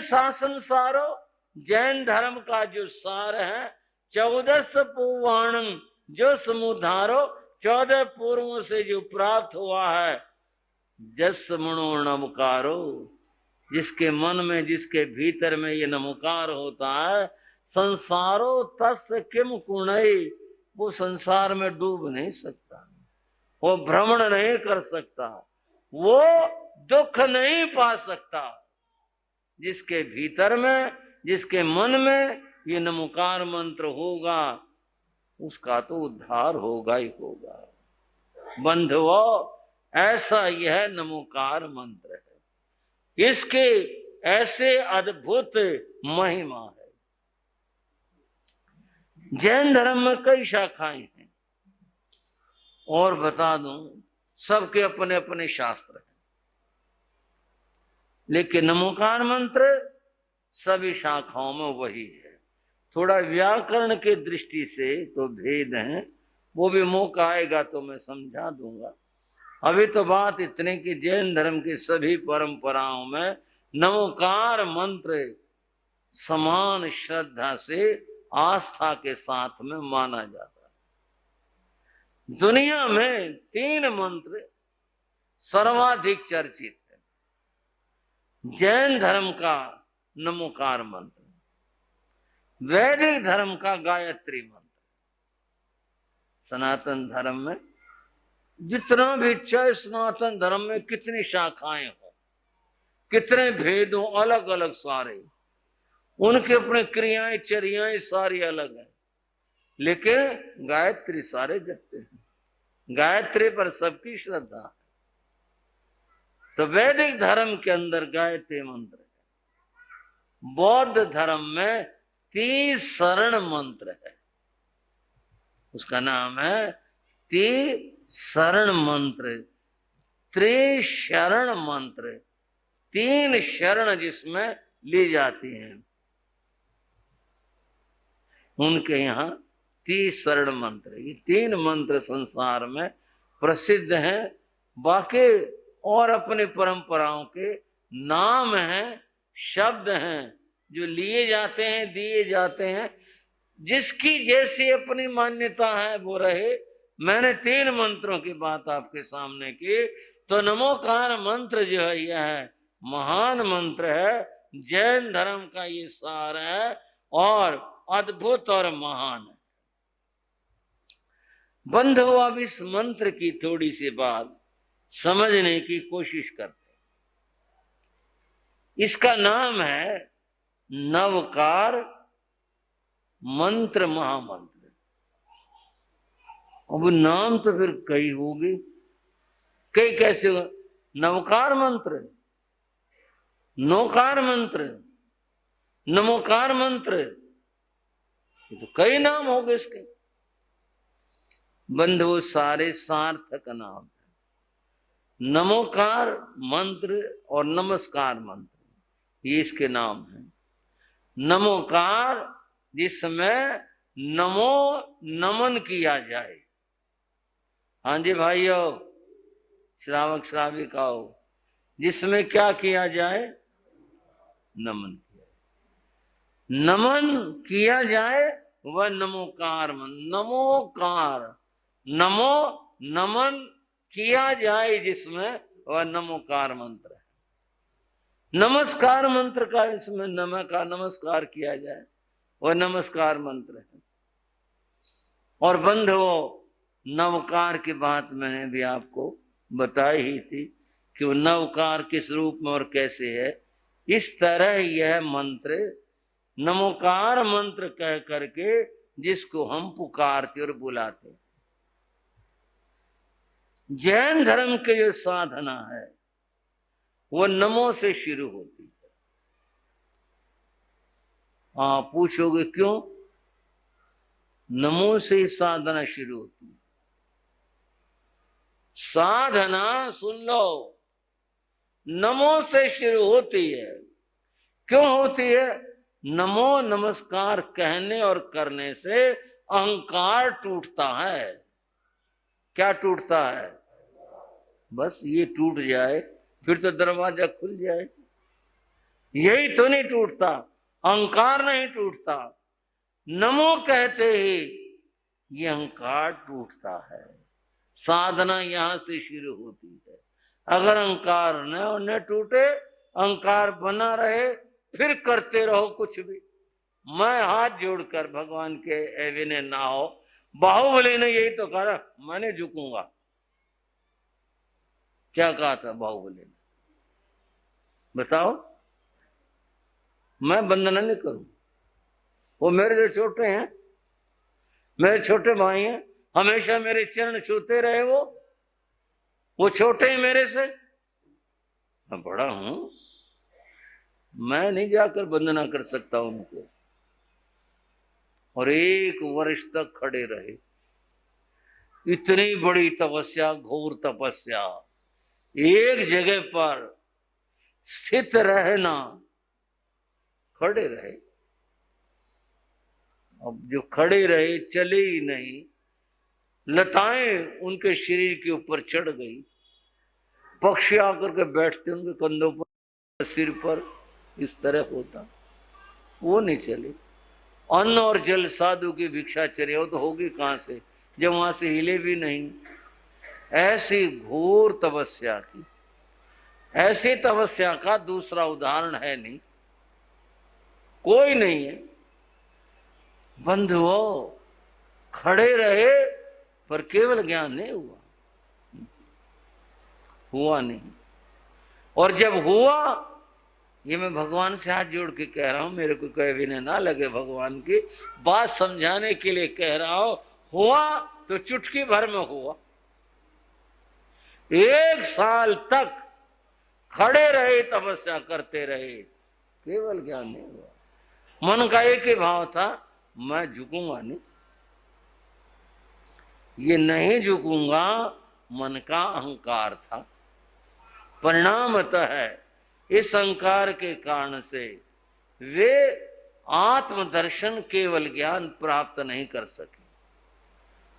शासन सारो, जैन धर्म का जो सार है, 14 पुराण जो समुधारो, 14 पूर्वों से जो प्राप्त हुआ है, जस मनो नमकारो, जिसके मन में, जिसके भीतर में ये नमकार होता है, संसारो तस् किम कुणई, वो संसार में डूब नहीं सकता, वो भ्रमण नहीं कर सकता, वो दुख नहीं पा सकता। जिसके भीतर में, जिसके मन में ये नमकार मंत्र होगा, उसका तो उद्धार होगा ही होगा। बंधुओं, ऐसा यह नमोकार मंत्र है, इसके ऐसे अद्भुत महिमा है। जैन धर्म में कई शाखाएं हैं, और बता दूं, सबके अपने अपने शास्त्र हैं, लेकिन नमोकार मंत्र सभी शाखाओं में वही है। थोड़ा व्याकरण के दृष्टि से तो भेद है, वो भी मौका आएगा तो मैं समझा दूंगा। अभी तो बात इतने कि जैन धर्म की सभी परंपराओं में नमोकार मंत्र समान श्रद्धा से, आस्था के साथ में माना जाता है। दुनिया में 3 मंत्र सर्वाधिक चर्चित है। जैन धर्म का नमोकार मंत्र, वैदिक धर्म का गायत्री मंत्र, सनातन धर्म में जितना भी, चाहे सनातन धर्म में कितनी शाखाएं हो, कितने भेद हो, अलग अलग सारे, उनके अपने क्रियाएं चर्याएं सारी अलग है, लेकिन गायत्री सारे जपते हैं, गायत्री पर सबकी श्रद्धा है। तो वैदिक धर्म के अंदर गायत्री मंत्र है। बौद्ध धर्म में त्रिशरण मंत्र है, उसका नाम है त्रिशरण मंत्र, त्रिशरण मंत्र, 3 शरण जिसमें ली जाती हैं, उनके यहाँ त्रिशरण मंत्र। ये 3 मंत्र संसार में प्रसिद्ध हैं। बाकी और अपनी परंपराओं के नाम हैं, शब्द हैं जो लिए जाते हैं, दिए जाते हैं, जिसकी जैसी अपनी मान्यता है वो रहे। मैंने 3 मंत्रों की बात आपके सामने की, तो नमोकार मंत्र जो है यह महान मंत्र है, जैन धर्म का ये सार है और अद्भुत और महान है। बंधुओं, अब इस मंत्र की थोड़ी सी बात समझने की कोशिश करते हैं। इसका नाम है नवकार मंत्र महामंत्र। अब नाम तो फिर कई होगी, कई कैसे होगा? नवकार मंत्र, नौकार मंत्र, नमोकार मंत्र, ये तो कई नाम हो गए इसके। बंधुओं, सारे सार्थक नाम है। नमोकार मंत्र और नमस्कार मंत्र, ये इसके नाम है। नमोकार जिसमें नमो नमन किया जाए। हाँ जी भाइयों, श्रावक श्राविकाओं, जिसमें क्या किया जाए? नमन किया, नमन किया जाए, वह नमोकार मंत्र। नमोकार, नमो नमन किया जाए जिसमें, वह नमोकार मंत्र है। नमस्कार मंत्र का इसमें नमस्कार किया जाए, वह नमस्कार मंत्र है। और बंधुओं, नवकार की बात मैंने भी आपको बताई ही थी कि वो नवकार किस रूप में और कैसे है। इस तरह यह मंत्र नमोकार मंत्र कह करके जिसको हम पुकारते और बुलाते। जैन धर्म के जो साधना है वो नमो से शुरू होती है। आप पूछोगे क्यों? नमो से साधना शुरू होती है। साधना सुन लो, नमो से शुरू होती है। क्यों होती है? नमो नमस्कार कहने और करने से अहंकार टूटता है। क्या टूटता है? बस ये टूट जाए फिर तो दरवाजा खुल जाए। यही तो नहीं टूटता, अहंकार नहीं टूटता। नमो कहते ही ये अहंकार टूटता है। साधना यहां से शुरू होती है। अगर अहंकार न टूटे, अहंकार बना रहे, फिर करते रहो कुछ भी। मैं हाथ जोड़कर भगवान के विनय ना हो, बाहुबली ने यही तो कहा, मैंने झुकूंगा। क्या कहा था बाहुबली ने, बताओ? मैं वंदना नहीं करूं, वो मेरे जो छोटे हैं, मेरे छोटे भाई हैं, हमेशा मेरे चरण छूते रहे। वो छोटे हैं मेरे से, मैं बड़ा हूं, मैं नहीं जाकर वंदना कर सकता उनको। और 1 वर्ष तक खड़े रहे। इतनी बड़ी तपस्या, घोर तपस्या, एक जगह पर स्थित रहना, खड़े रहे। अब जो खड़े रहे, चले ही नहीं, लताएं उनके शरीर के ऊपर चढ़ गई, पक्षी आकर के बैठते उनके कंधों पर, सिर पर, इस तरह होता, वो नहीं चले। अन्न और जल साधु की भिक्षाचर्या, वो तो होगी कहां से, जब वहां से हिले भी नहीं। ऐसी घोर तपस्या की, ऐसी तपस्या का दूसरा उदाहरण है नहीं, कोई नहीं है। बंधुओं, खड़े रहे पर केवल ज्ञान नहीं हुआ नहीं। और जब हुआ, ये मैं भगवान से हाथ जोड़ के कह रहा हूं, मेरे को कोई विनय ना लगे, भगवान की बात समझाने के लिए कह रहा हूं। हुआ तो चुटकी भर में हुआ। 1 साल तक खड़े रहे, तपस्या करते रहे, केवल ज्ञान नहीं हुआ। मन का एक ही भाव था, मैं झुकूंगा नहीं। ये नहीं झुकूंगा मन का अहंकार था। परिणामतः है इस अहंकार के कारण से वे आत्मदर्शन, केवल ज्ञान प्राप्त नहीं कर सके।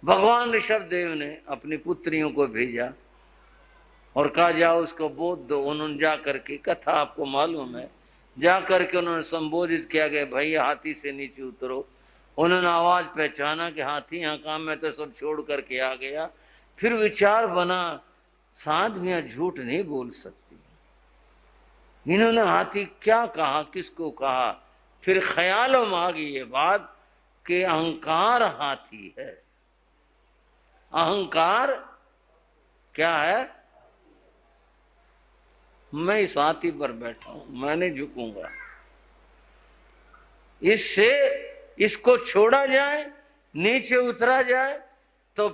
भगवान ऋषभ देव ने अपनी पुत्रियों को भेजा और कहा, जाओ उसको बोध दो। उन्होंने जा करके, कथा आपको मालूम है, जा करके उन्होंने संबोधित किया गया, भाई हाथी से नीचे उतरो। उन्होंने आवाज पहचाना कि हाथी यहाँ काम, में तो सब छोड़ करके आ गया। फिर विचार बना, साधवियां झूठ नहीं बोल सकती। इन्होंने हाथी क्या कहा, किसको कहा? फिर ख्यालों में आ गई ये बात कि अहंकार हाथी है। अहंकार क्या है? मैं इस हाथी पर बैठा हूं, मैं नहीं झुकूंगा। इससे इसको छोड़ा जाए, नीचे उतरा जाए, तो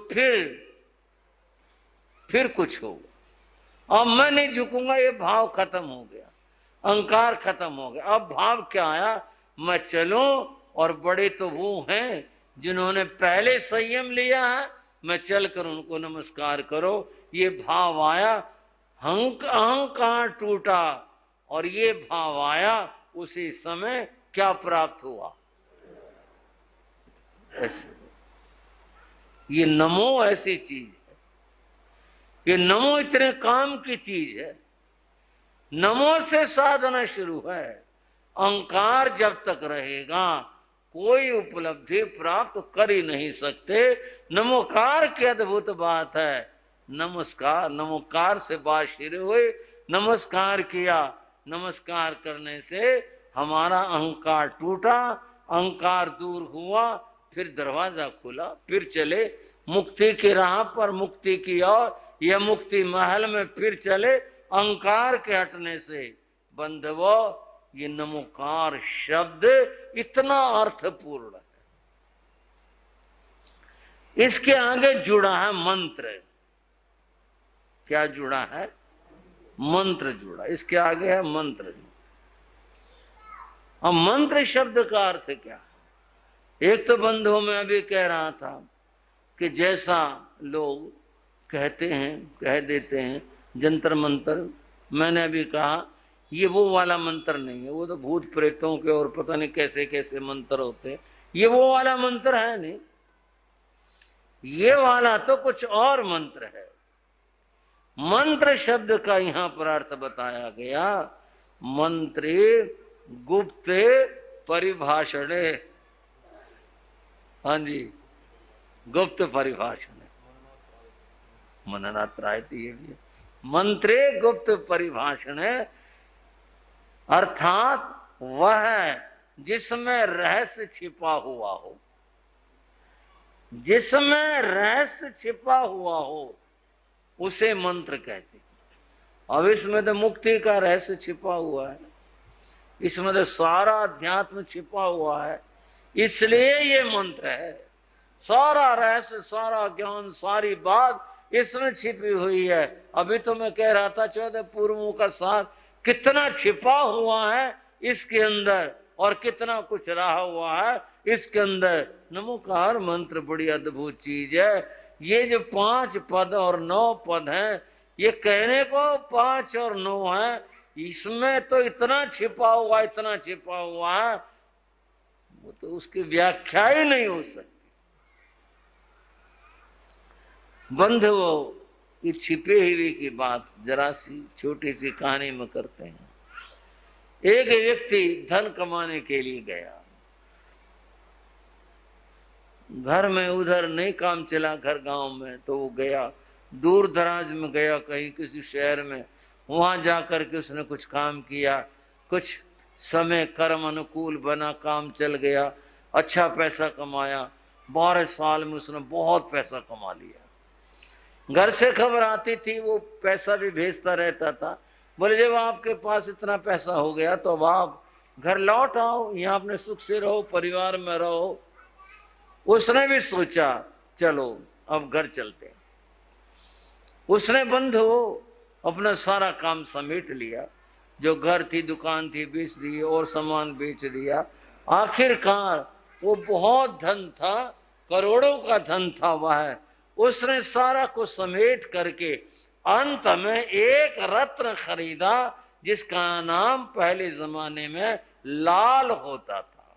फिर कुछ होगा। अब मैं नहीं झुकूंगा, ये भाव खत्म हो गया, अहंकार खत्म हो गया। अब भाव क्या आया? मैं चलूं, और बड़े तो वो हैं जिन्होंने पहले संयम लिया है, मैं चलकर उनको नमस्कार करो। ये भाव आया, अहंकार टूटा और ये भाव आया। उसी समय क्या प्राप्त हुआ? ऐसे ये नमो ऐसी चीज है, ये नमो इतने काम की चीज है। नमो से साधना शुरू है। अहंकार जब तक रहेगा, कोई उपलब्धि प्राप्त कर ही नहीं सकते। नमोकार की अद्भुत बात है। नमस्कार, नमोकार से बात शुरू हुई, नमस्कार किया, नमस्कार करने से हमारा अहंकार टूटा, अहंकार दूर हुआ, फिर दरवाजा खुला, फिर चले मुक्ति की राह पर, मुक्ति की ओर। यह मुक्ति महल में फिर चले अहंकार के हटने से। बंधुओ, ये नमोकार शब्द इतना अर्थपूर्ण है। इसके आगे जुड़ा है मंत्र। क्या जुड़ा है? मंत्र जुड़ा। इसके आगे है मंत्र। अब मंत्र शब्द का अर्थ क्या है? एक तो बंधुओं में अभी कह रहा था कि जैसा लोग कहते हैं, कह देते हैं जंतर मंतर, मैंने अभी कहा ये वो वाला मंत्र नहीं है। वो तो भूत प्रेतों के और पता नहीं कैसे कैसे मंत्र होते हैं। ये वो वाला मंत्र है नहीं, ये वाला तो कुछ और मंत्र है। मंत्र शब्द का यहां पर अर्थ बताया गया, मंत्री गुप्त परिभाषणे। हाँ जी, गुप्त परिभाषण मननात्राय ये भी मंत्री गुप्त परिभाषण है, अर्थात वह जिसमें रहस्य छिपा हुआ हो, जिसमें रहस्य छिपा हुआ हो उसे मंत्र कहते। अब इसमें तो मुक्ति का रहस्य छिपा हुआ है, इसमें तो सारा अध्यात्म छिपा हुआ है, इसलिए ये मंत्र है। सारा रहस्य, सारा ज्ञान, सारी बात इसमें छिपी हुई है। अभी तो मैं कह रहा था 14 पूर्वों का सार कितना छिपा हुआ है इसके अंदर, और कितना कुछ रहा हुआ है इसके अंदर। नमोकार मंत्र बड़ी अद्भुत चीज है। ये जो 5 पद और 9 पद हैं, ये कहने को 5 और 9 है, इसमें तो इतना छिपा हुआ, इतना छिपा हुआ है, वो तो उसकी व्याख्या ही नहीं हो सकती। बंधुओं, ये छिपे हुए की बात जरा सी छोटी सी कहानी में करते हैं। एक व्यक्ति धन कमाने के लिए गया, घर में उधर नहीं काम चला, घर गांव में, तो वो गया दूर दराज में गया, कहीं किसी शहर में। वहां जाकर के उसने कुछ काम किया, कुछ समय कर्म अनुकूल बना, काम चल गया, अच्छा पैसा कमाया। 12 साल में उसने बहुत पैसा कमा लिया। घर से खबर आती थी, वो पैसा भी भेजता रहता था। बोले जब आपके पास इतना पैसा हो गया तो अब आप घर लौट आओ, यहाँ अपने सुख से रहो, परिवार में रहो। उसने भी सोचा चलो अब घर चलते। उसने बंधु अपना सारा काम समेट लिया, जो घर थी, दुकान थी, बेच दी और सामान बेच दिया। आखिरकार वो बहुत धन था, करोड़ों का धन था वह। उसने सारा को समेट करके अंत में एक रत्न खरीदा, जिसका नाम पहले जमाने में लाल होता था।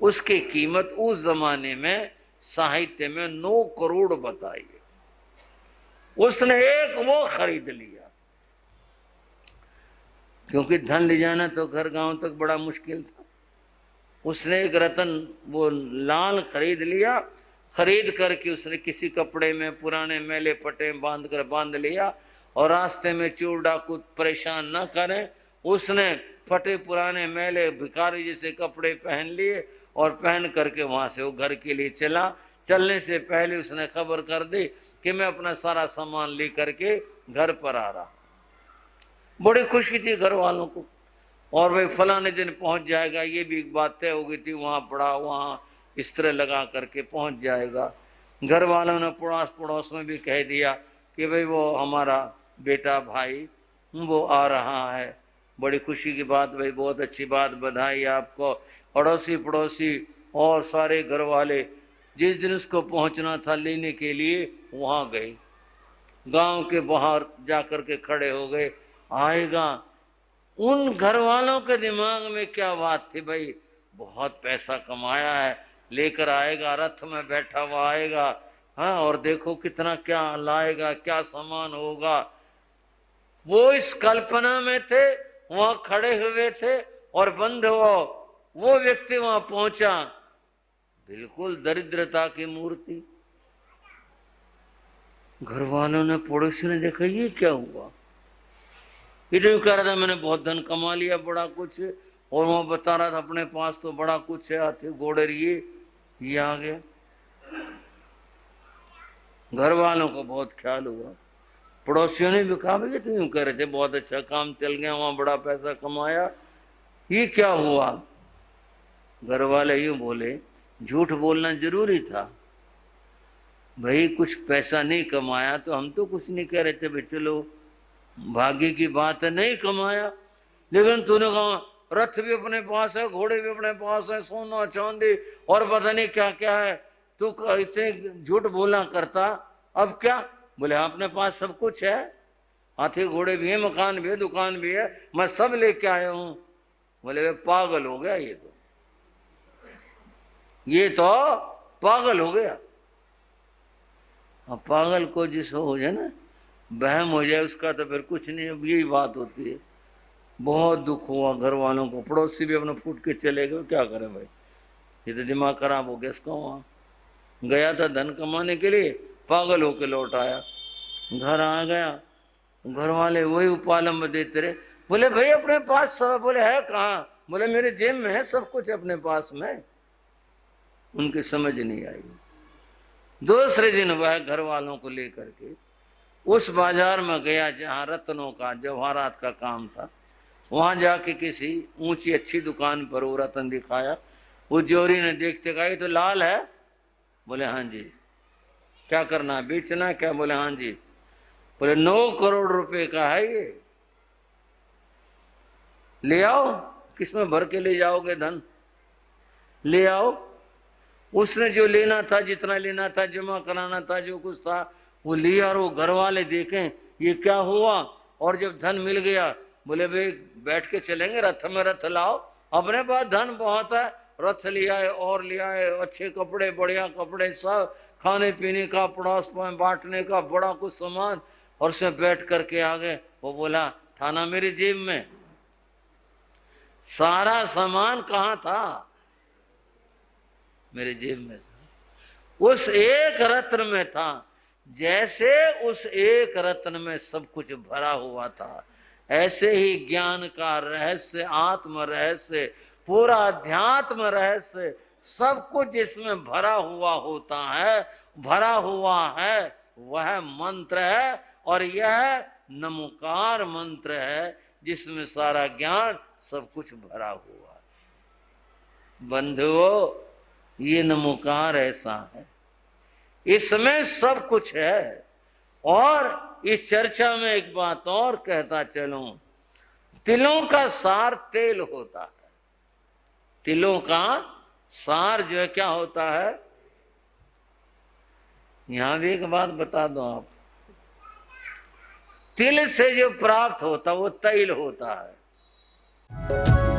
उसकी कीमत उस जमाने में साहित्य में 9 करोड़ बताई। उसने एक वो खरीद लिया, क्योंकि धन ले जाना तो घर गांव तक बड़ा मुश्किल था। उसने एक रतन वो लाल खरीद लिया। खरीद करके उसने किसी कपड़े में पुराने मैले पटे बांध लिया, और रास्ते में चोर डाकू परेशान न करें, उसने फटे पुराने मैले भिखारी जैसे कपड़े पहन लिए और पहन करके वहां से वो घर के लिए चला। चलने से पहले उसने खबर कर दी कि मैं अपना सारा सामान ले करके घर पर आ रहा। बड़ी खुशी थी घर वालों को, और भाई फलाने दिन पहुंच जाएगा, ये भी एक बात तय हो गई थी। वहां पड़ा, वहां इस तरह लगा करके पहुंच जाएगा। घर वालों ने पड़ोस में भी कह दिया कि भाई वो हमारा बेटा भाई वो आ रहा है। बड़ी खुशी की बात, भाई बहुत अच्छी बात, बधाई आपको। अड़ोसी पड़ोसी और सारे घर वाले जिस दिन उसको पहुंचना था लेने के लिए वहां गए, गांव के बाहर जाकर के खड़े हो गए। आएगा, उन घर वालों के दिमाग में क्या बात थी, भाई बहुत पैसा कमाया है, लेकर आएगा, रथ में बैठा हुआ आएगा, हाँ, और देखो कितना क्या लाएगा, क्या सामान होगा। वो इस कल्पना में थे, वहां खड़े हुए थे, और वो व्यक्ति वहां पहुंचा, बिल्कुल दरिद्रता की मूर्ति। घर वालों ने, पड़ोसी ने देखा ये क्या हुआ। इधर कह रहा था मैंने बहुत धन कमा लिया, बड़ा कुछ, और वहां बता रहा था अपने पास तो बड़ा कुछ है, हाथी घोड़े ये आ गया। घर वालों को बहुत ख्याल हुआ। पड़ोसियों ने भी कहा भाई तुम यूं कह रहे थे, बहुत अच्छा काम चल गया, वहां बड़ा पैसा कमाया, ये क्या हुआ। घर वाले यूं बोले, झूठ बोलना जरूरी था भाई, कुछ पैसा नहीं कमाया तो हम तो कुछ नहीं कह रहे थे, भाई चलो भाग्य की बात है, नहीं कमाया, लेकिन तूने कहा रथ भी अपने पास है, घोड़े भी अपने पास है, सोना चांदी और पता नहीं क्या क्या है, तू इतने झूठ बोला करता, अब क्या। बोले अपने पास सब कुछ है, हाथी घोड़े भी है, मकान भी है, दुकान भी है, मैं सब लेके आया हूं। बोले वे पागल हो गया, ये तो पागल हो गया। अब पागल को जिस हो जाए ना, वहम हो जाए उसका तो फिर कुछ नहीं। अब यही बात होती है। बहुत दुख हुआ घर वालों को, पड़ोसी भी अपना फूट के चले गए, क्या करे भाई, ये तो दिमाग खराब हो गया इसका। वहाँ गया था धन कमाने के लिए, पागल होके लौट आया। घर आ गया, घर वाले वही उपालंब देते रहे। बोले भाई अपने पास सब, बोले है कहाँ, बोले मेरे जेब में है सब कुछ अपने पास में। उनकी समझ नहीं आई। दूसरे दिन वह घर वालों को लेकर के उस बाजार में गया जहाँ रत्नों का जवाहरात का काम था। वहां जाके किसी ऊंची अच्छी दुकान पर वो रत्न दिखाया। उस जोरी ने देखते कहा ये तो लाल है। बोले हाँ जी। क्या करना है, बेचना है क्या? बोले हाँ जी। बोले 9 करोड़ रुपए का है ये, ले आओ। किसमें भर के ले जाओगे धन, ले आओ। उसने जो लेना था, जितना लेना था, जमा कराना था, जो कुछ था वो लिया। और वो घर वाले देखें ये क्या हुआ। और जब धन मिल गया, बोले भाई बैठ के चलेंगे, रथ में रथ लाओ, अपने पास धन बहुत है। रथ लिया है और लिया है, अच्छे कपड़े, बढ़िया कपड़े, सब खाने पीने का, पड़ोस में बांटने का बड़ा कुछ सामान। और उसमें बैठ करके आ गए। वो बोला थाना मेरी जेब में। सारा सामान कहाँ था? मेरे जेब में था। उस एक रत्न में था। जैसे उस एक रत्न में सब कुछ भरा हुआ था, ऐसे ही ज्ञान का रहस्य, आत्म रहस्य, पूरा अध्यात्म रहस्य, सब कुछ जिसमें भरा हुआ होता है, भरा हुआ है, वह मंत्र है। और यह नमोकार मंत्र है जिसमें सारा ज्ञान, सब कुछ भरा हुआ है। बंधुओं, ये नमोकार ऐसा है, इसमें सब कुछ है। और इस चर्चा में एक बात और कहता चलूं, तिलों का सार तेल होता है। तिलों का सार जो है क्या होता है? यहां भी एक बात बता दो आप, तिल से जो प्राप्त होता वो तैल होता है।